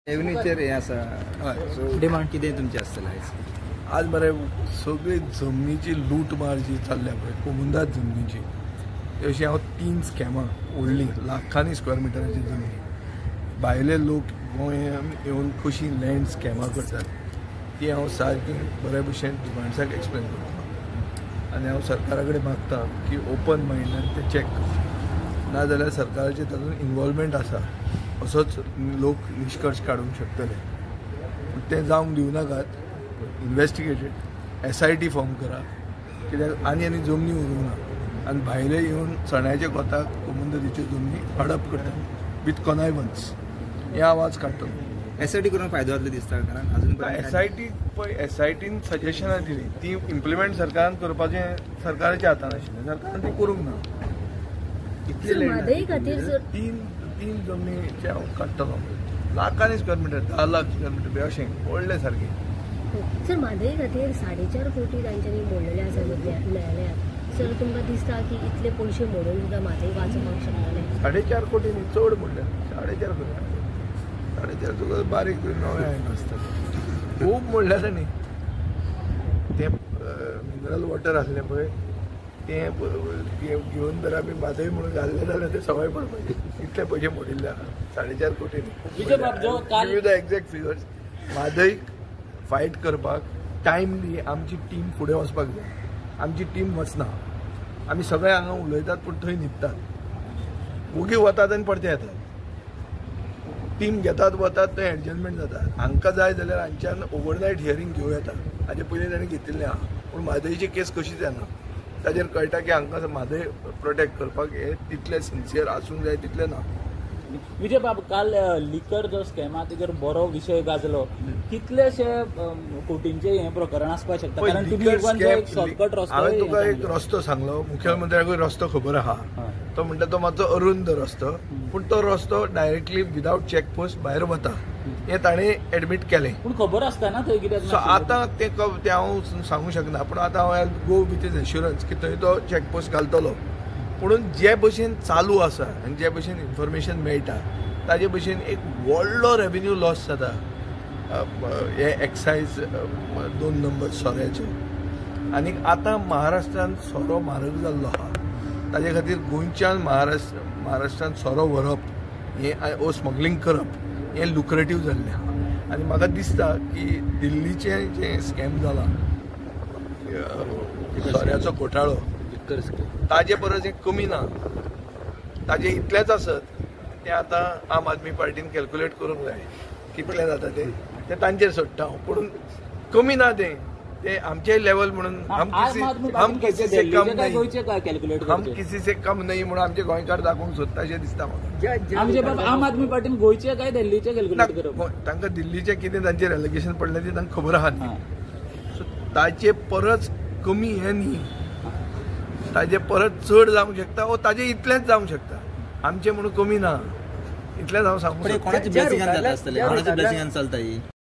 रेव्हन्यूचेर हे आसा so demand कितें तुमची आसतली आयज आज मरे सगळी जमनीची लूटमार जी चल्ल्या पळय कोमुंदात जमनीची अशी हांव 3 स्कॅमां व्हडली लाखांनी स्क्वेअर मिटराची जमनी भायले लोक गोंयांत येवन कशी लँड स्कॅमां करतात ती हांव सारकी बऱ्या भशेन डिमांड्साक एक्सप्लेन करता आनी हांव सरकारा कडेन मागता की ओपन मायंडान ते चॅक कर नाजाल्यार सरकाराचें तातूंत इनवॉल्वमेंट आसा असोच लोक निश्कर्श काडूंक शकतले ते जावंक दिवनाकात इन्वेस्टिगेटेड SIT फॉर्म करा कित्याक आनी जमनी उरूंक ना आनी भायले येवन चण्याच्या कोताक कोमुंदरीच्यो जमनी हडप करतात विथ कॉनायवन्स हे आवाज काडटलो SIT करून फायदो जातलो दिसता कारण अजून SIT पळय SITन सजेशनां दिली ती इम्प्लिमेंट सरकारान करपाचें सरकाराच्या हातान आशिल्लें सरकारान ती करूंक ना तीन जमनीचे हांव काडटलो लाखांनी square metre 10 lakh square metre बी अशें व्हडलें सारकें सर म्हादई खातीर 4.5 कोटी तांच्यांनी मोडलेले आसा न्यायालयात सर तुमकां दिसता की इतले पयशे मोडून सुद्दां म्हादई वाचोवपाक शकतले 4.5 कोटी न्ही चड मोडले 4.5 कोटी 4.5 तुका बारीक नवे हांवें आसता खूब मोडले तांणी ते मिनरल वॉटर आसलें पळय तें घेवन जर आमी म्हादई म्हणून घाल्ले जाल्यार ते सवय पडपाची इतले पयशे मोडिल्ले आहा 4.5 कोटी न्ही द एक्झॅक्ट फिगर्स म्हादईक फायट करपाक टायमली आमची टीम फुडें वचपाक जाय आमची टीम वचना आमी सगळे हांगा उलयतात पूण थंय न्हिदतात ओगी वतात आनी परते येतात टीम घेतात वतात थंय एडजस्टमेंट जातात हांकां जाय जाल्यार हांच्यान ओवरनायट हियरींग घेवं येता हाजे पयलीं ताणें घेतिल्लें आहा पूण म्हादईची केस कशी जायना ताजेर कळटा की हांकां म्हादय प्रोटेक्ट करपाक हे तितले सिन्सियर आसूंक जाय तितले ना विजय बाब काल लिकर जो स्कॅम आहा तेजेर बरो विशय गाजलो कितलेशे कोटींचे हे प्रकरण आसपाक शकता कारण तुम्ही शॉर्टकट रस्तो हांवें तुका एक रस्तो सांगलो मुख्यमंत्र्याकूय रस्तो खबर आहा तो म्हणटा तो मातसो अरुंद रस्तो पूण तो रस्तो डायरेक्टली विदाउट चॅकपोस्ट भायर वता हे ताणें एडमीट केलें पूण खबर आसतना थंय कित्याक सो आतां ते हांव सांगूंक शकना पूण आतां हांव गो विथ इज एश्युरन्स की थंय तो चॅकपोस्ट घालतलो म्हणून जे भशेन चालू आसा आनी जे भशेन इन्फॉर्मेशन मेळटा ताजे भशेन एक व्हडलो रेव्हेन्यू लॉस जाता हे एक्सायज 2 नंबर सोऱ्याचो आनी आतां महाराष्ट्रान सोरो म्हारग जाल्लो आहा ताजे खातीर गोंयच्यान महाराष्ट्रान सोरो व्हरप हे स्मगलींग करप हें लुक्रेटीव जाल्लें आहा आनी म्हाका दिसता की दिल्लीचें जें स्कॅम जाला सोऱ्याचो घोटाळो ताजे परस हे कमी ना ताजे इतलेच आसत ते आतां आम आदमी पार्टीन कॅल्क्युलेट करूंक जाय कितले जाता ते तांचेर सोडटा हांव पूण कमी ना ते आमचे लेवल म्हणून हम किसी से कम नहीं म्हणून आमचे गोंयकार दाखोवंक सोदता अशें दिसता म्हाका आम आदमी पार्टीन गोंयचे काय दिल्लीचे कॅल्क्युलेट करप तांकां दिल्लीचे कितें तांचेर एलिगेशन पडलें ती तांकां खबर आहा न्ही सो ताचे परस कमी हें न्ही ताजे परत चड जावंक शकता वो ताजे इतलेंच जावंक शकता आमचे म्हणून कमी ना इतलेंच हांव सांगूं कोणाच्या ब्लेसिंगान जाता आसतलें कोणाच्या ब्लेसिंगान चलता ही